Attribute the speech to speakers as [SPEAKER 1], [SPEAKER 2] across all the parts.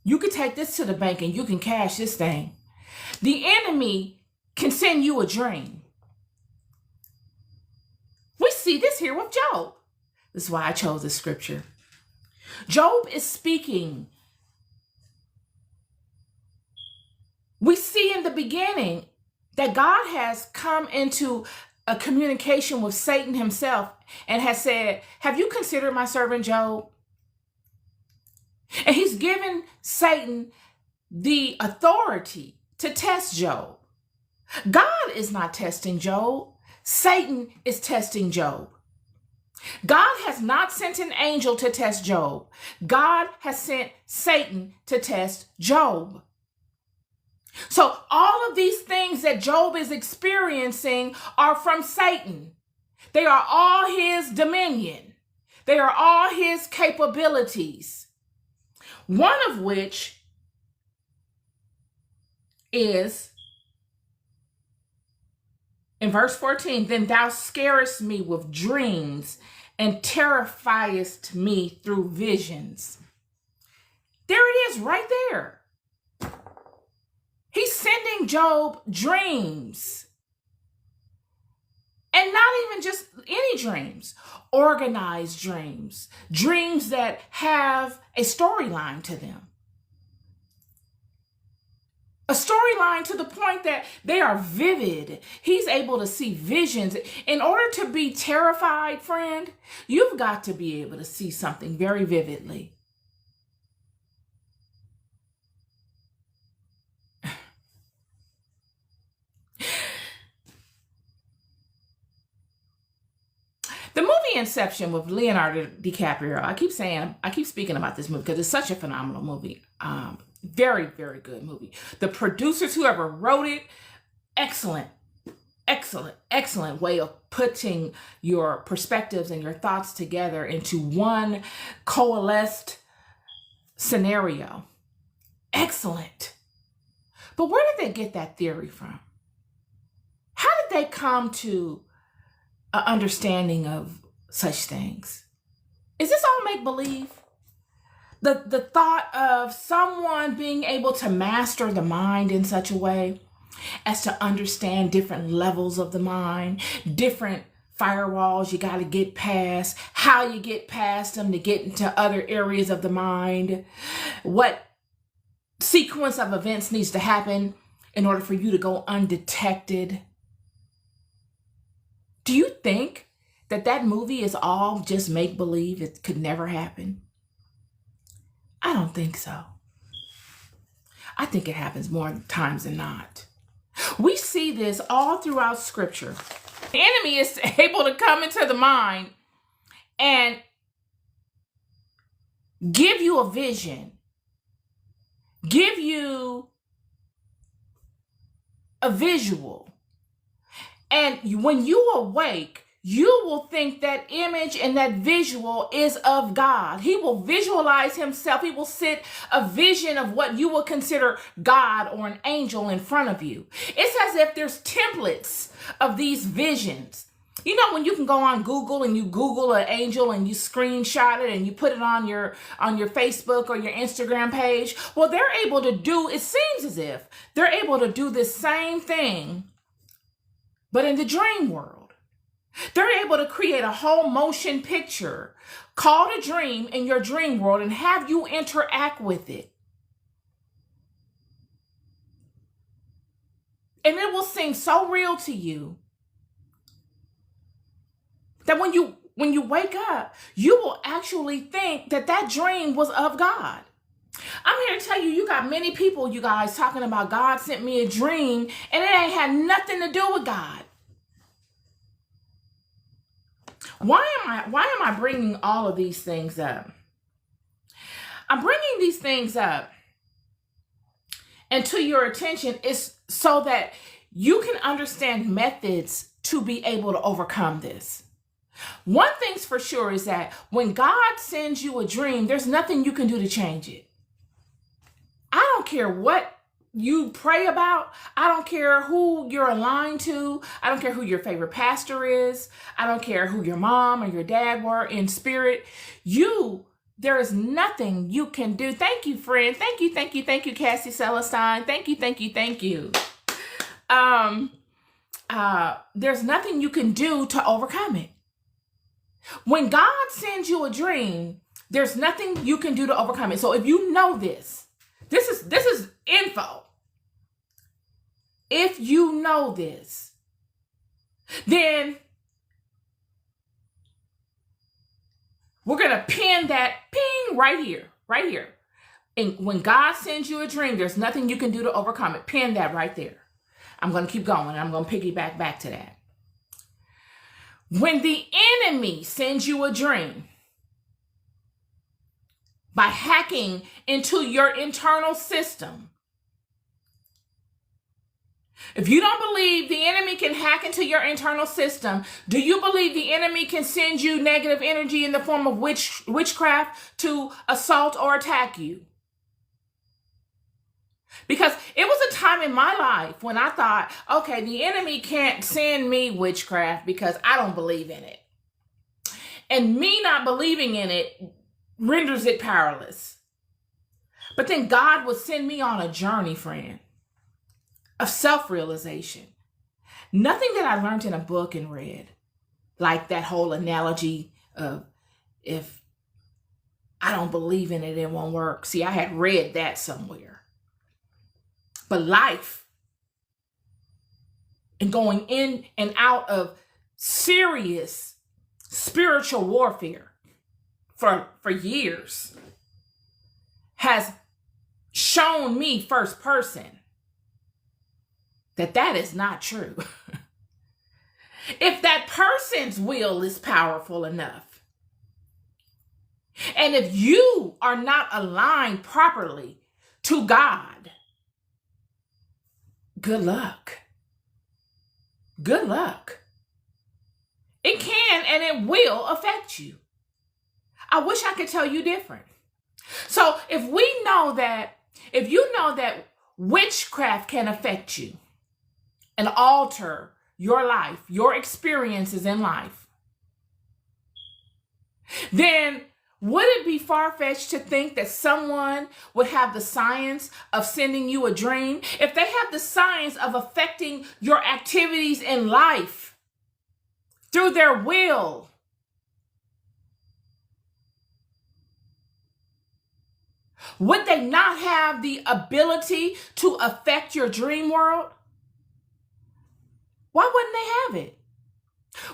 [SPEAKER 1] You can take this to the bank and you can cash this thing. The enemy can send you a dream. We see this here with Job. This is why I chose this scripture. Job is speaking. We see in the beginning that God has come into a communication with Satan himself and has said, have you considered my servant Job? And he's given Satan the authority to test Job. God is not testing Job. Satan is testing Job. God has not sent an angel to test Job. God has sent Satan to test Job. So all of these things that Job is experiencing are from Satan. They are all his dominion. They are all his capabilities. One of which is in verse 14, then thou scarest me with dreams and terrifiest me through visions. There it is right there. He's sending Job dreams. And not even just any dreams, organized dreams, dreams that have a storyline to them. A storyline to the point that they are vivid. He's able to see visions. In order to be terrified, friend, you've got to be able to see something very vividly. The movie Inception with Leonardo DiCaprio, I keep speaking about this movie because it's such a phenomenal movie. Very, very good movie. The producers, whoever wrote it, excellent way of putting your perspectives and your thoughts together into one coalesced scenario. Excellent. But where did they get that theory from? How did they come to an understanding of such things? Is this all make-believe? The thought of someone being able to master the mind in such a way as to understand different levels of the mind, different firewalls you got to get past, how you get past them to get into other areas of the mind, what sequence of events needs to happen in order for you to go undetected. Do you think that movie is all just make-believe? It could never happen? I don't think so. I think it happens more times than not. We see this all throughout Scripture. The enemy is able to come into the mind and give you a vision, give you a visual. And when you awake, you will think that image and that visual is of God. He will visualize himself. He will sit a vision of what you will consider God or an angel in front of you. It's as if there's templates of these visions. You know, when you can go on Google and you Google an angel and you screenshot it and you put it on your Facebook or your Instagram page. Well, they're able to do, it seems as if they're able to do this same thing, but in the dream world. They're able to create a whole motion picture called a dream in your dream world and have you interact with it. And it will seem so real to you that when you wake up, you will actually think that dream was of God. I'm here to tell you, you got many people, you guys, talking about God sent me a dream and it ain't had nothing to do with God. Why am I bringing all of these things up? I'm bringing these things up and to your attention is so that you can understand methods to be able to overcome this. One thing's for sure is that when God sends you a dream, there's nothing you can do to change it. I don't care what you pray about. I don't care who you're aligned to. I don't care who your favorite pastor is. I don't care who your mom or your dad were in spirit. You There is nothing you can do. Thank you, friend. Thank you, Cassie Celestine. Thank you. There's nothing you can do to overcome it. When God sends you a dream, there's nothing you can do to overcome it. So if you know this is info. If you know this, then we're going to pin that ping right here. And when God sends you a dream, there's nothing you can do to overcome it. Pin that right there. I'm going to keep going, and I'm going to piggyback back to that. When the enemy sends you a dream by hacking into your internal system, if you don't believe the enemy can hack into your internal system, do you believe the enemy can send you negative energy in the form of witchcraft to assault or attack you? Because it was a time in my life when I thought, okay, the enemy can't send me witchcraft because I don't believe in it. And me not believing in it renders it powerless. But then God would send me on a journey, friend, of self-realization. Nothing that I learned in a book and read, like that whole analogy of if I don't believe in it, it won't work. See, I had read that somewhere. But life and going in and out of serious spiritual warfare for years has shown me first person that is not true. If that person's will is powerful enough, and if you are not aligned properly to God, good luck. Good luck. It can and it will affect you. I wish I could tell you different. So if you know that witchcraft can affect you and alter your life, your experiences in life, then would it be far-fetched to think that someone would have the science of sending you a dream? If they have the science of affecting your activities in life through their will, would they not have the ability to affect your dream world? Why wouldn't they have it?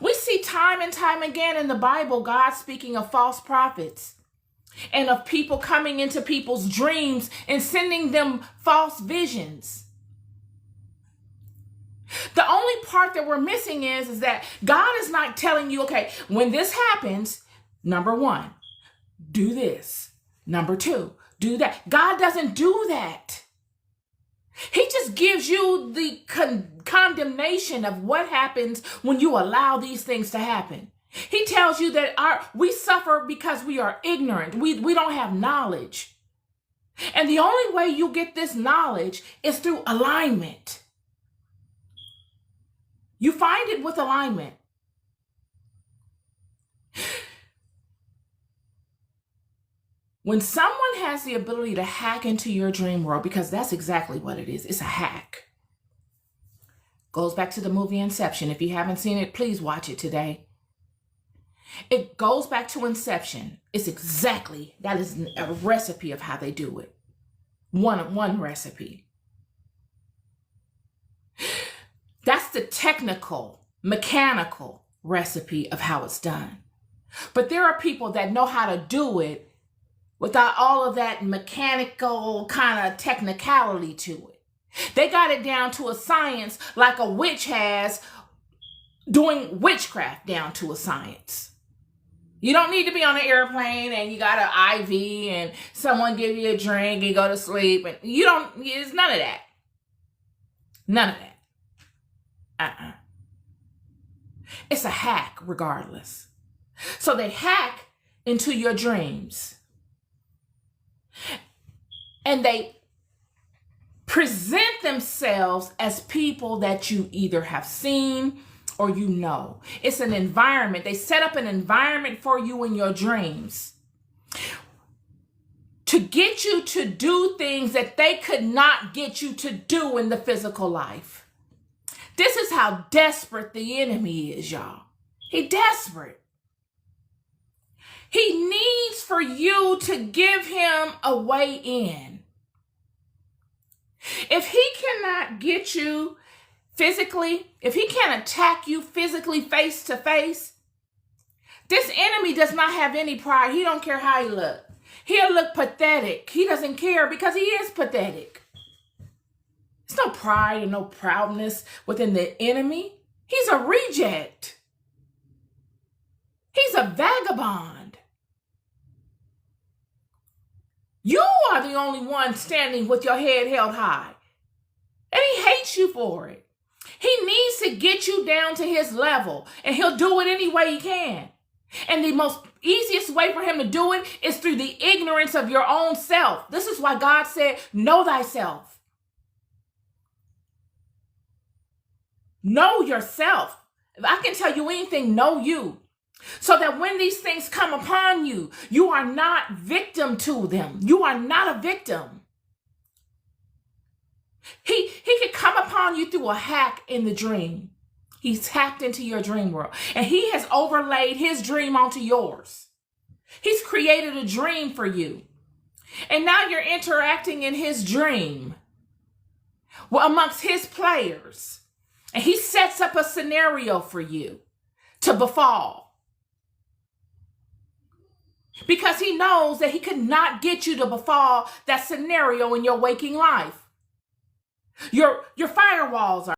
[SPEAKER 1] We see time and time again in the Bible, God speaking of false prophets and of people coming into people's dreams and sending them false visions. The only part that we're missing is that God is not telling you, okay, when this happens, number one, do this. Number two, do that. God doesn't do that. He just gives you the condemnation of what happens when you allow these things to happen. He tells you that we suffer because we are ignorant. We don't have knowledge. And the only way you get this knowledge is through alignment. You find it with alignment. When someone has the ability to hack into your dream world, because that's exactly what it is, it's a hack. Goes back to the movie Inception. If you haven't seen it, please watch it today. It goes back to Inception. It's exactly, that is a recipe of how they do it. One recipe. That's the technical, mechanical recipe of how it's done. But there are people that know how to do it without all of that mechanical kind of technicality to it. They got it down to a science like a witch has doing witchcraft down to a science. You don't need to be on an airplane and you got an IV and someone give you a drink and go to sleep. And it's none of that. None of that. It's a hack regardless. So they hack into your dreams. And they present themselves as people that you either have seen or you know. It's an environment. They set up an environment for you in your dreams. to get you to do things that they could not get you to do in the physical life. This is how desperate the enemy is, y'all. He's desperate. He needs for you to give him a way in. If he cannot get you physically, if he can't attack you physically face to face, this enemy does not have any pride. He don't care how he looks. He'll look pathetic. He doesn't care because he is pathetic. There's no pride and no proudness within the enemy. He's a reject. He's a vagabond. You are the only one standing with your head held high. And he hates you for it. He needs to get you down to his level, and he'll do it any way he can. And the most easiest way for him to do it is through the ignorance of your own self. This is why God said, know thyself. Know yourself. If I can tell you anything, know you. So that when these things come upon you, you are not victim to them. You are not a victim. He could come upon you through a hack in the dream. He's hacked into your dream world, and he has overlaid his dream onto yours. He's created a dream for you, and now you're interacting in his dream amongst his players, and he sets up a scenario for you to befall, because he knows that he could not get you to befall that scenario in your waking life. Your firewalls are